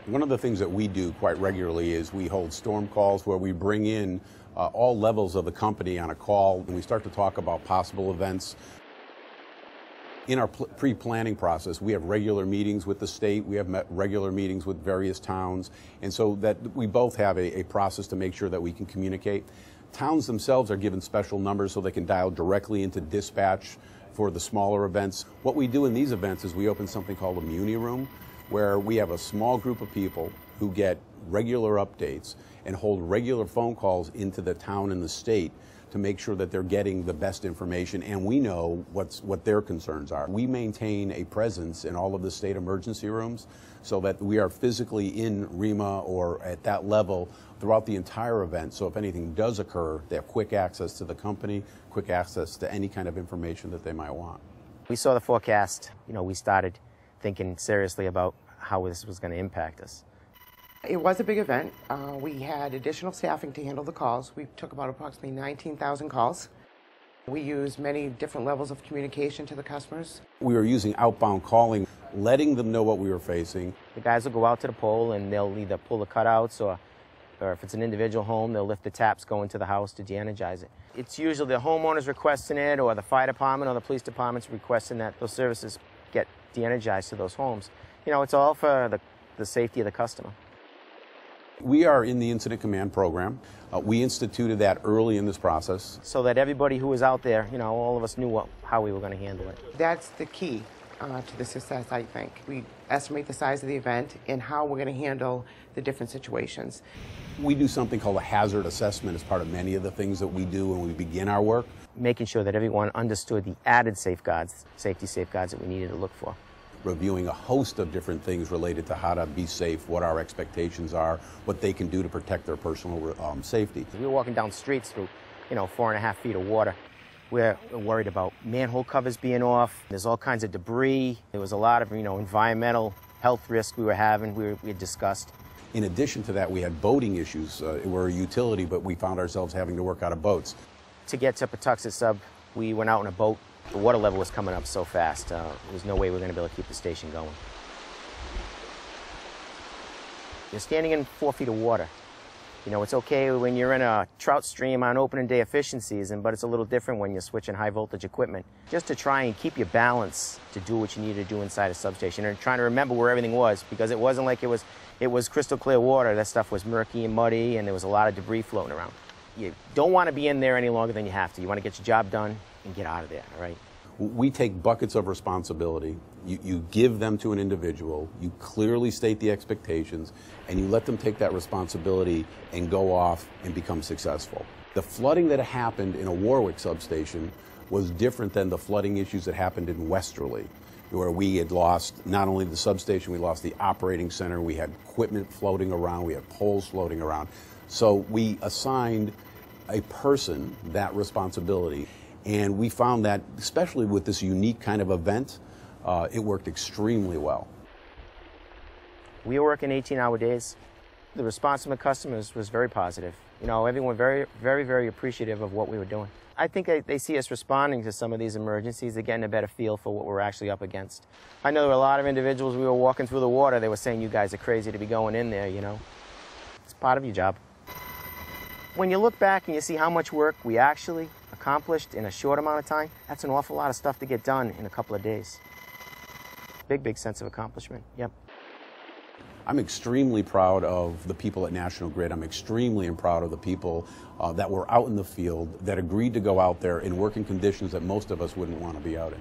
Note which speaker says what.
Speaker 1: One of the things that we do quite regularly is we hold storm calls where we bring in all levels of the company on a call, and we start to talk about possible events. In our pre-planning process, we have regular meetings with the state, we have regular meetings with various towns, and so that we both have a process to make sure that we can communicate. Towns themselves are given special numbers so they can dial directly into dispatch for the smaller events. What we do in these events is we open something called a Muni Room, where we have a small group of people who get regular updates and hold regular phone calls into the town and the state to make sure that they're getting the best information, and we know what their concerns are. We maintain a presence in all of the state emergency rooms so that we are physically in REMA or at that level throughout the entire event, so if anything does occur, they have quick access to the company, quick access to any kind of information that they might want.
Speaker 2: We saw the forecast, we started thinking seriously about how this was going to impact us.
Speaker 3: It was a big event. We had additional staffing to handle the calls. We took about approximately 19,000 calls. We used many different levels of communication to the customers.
Speaker 1: We were using outbound calling, letting them know what we were facing.
Speaker 2: The guys will go out to the pole and they'll either pull the cutouts or if it's an individual home, they'll lift the taps going to the house to de-energize it. It's usually the homeowners requesting it or the fire department or the police department's requesting that those services get de-energized to those homes. It's all for the safety of the customer.
Speaker 1: We are in the Incident Command Program. We instituted that early in this process.
Speaker 2: So that everybody who was out there, all of us knew how we were going to handle it.
Speaker 3: That's the key to the success, I think. We estimate the size of the event and how we're going to handle the different situations.
Speaker 1: We do something called a hazard assessment as part of many of the things that we do when we begin our work.
Speaker 2: Making sure that everyone understood the added safety safeguards that we needed to look for.
Speaker 1: Reviewing a host of different things related to how to be safe, what our expectations are, what they can do to protect their personal safety.
Speaker 2: We were walking down streets through, 4.5 feet of water. We're worried about manhole covers being off. There's all kinds of debris. There was a lot of, environmental health risk we were having, we had discussed.
Speaker 1: In addition to that, we had boating issues. We're a utility, but we found ourselves having to work out of boats.
Speaker 2: To get to Patuxent Sub, we went out in a boat. The water level was coming up so fast, there was no way we were going to be able to keep the station going. You're standing in 4 feet of water. It's okay when you're in a trout stream on opening day of fishing season, but it's a little different when you're switching high voltage equipment. Just to try and keep your balance to do what you need to do inside a substation and trying to remember where everything was, because it wasn't like it was crystal clear water. That stuff was murky and muddy, and there was a lot of debris floating around. You don't want to be in there any longer than you have to. You want to get your job done and get out of there, all right?
Speaker 1: We take buckets of responsibility. You give them to an individual, you clearly state the expectations, and you let them take that responsibility and go off and become successful. The flooding that happened in a Warwick substation was different than the flooding issues that happened in Westerly, where we had lost not only the substation, we lost the operating center, we had equipment floating around, we had poles floating around. So we assigned a person that responsibility. And we found that, especially with this unique kind of event, it worked extremely well.
Speaker 2: We were working 18-hour days. The response from the customers was very positive. Everyone very, very, very appreciative of what we were doing. I think they see us responding to some of these emergencies. They're getting a better feel for what we're actually up against. I know there were a lot of individuals, we were walking through the water, they were saying, you guys are crazy to be going in there, It's part of your job. When you look back and you see how much work we actually accomplished in a short amount of time, that's an awful lot of stuff to get done in a couple of days. Big, big sense of accomplishment, yep.
Speaker 1: I'm extremely proud of the people at National Grid. I'm extremely proud of the people that were out in the field that agreed to go out there and work in conditions that most of us wouldn't want to be out in.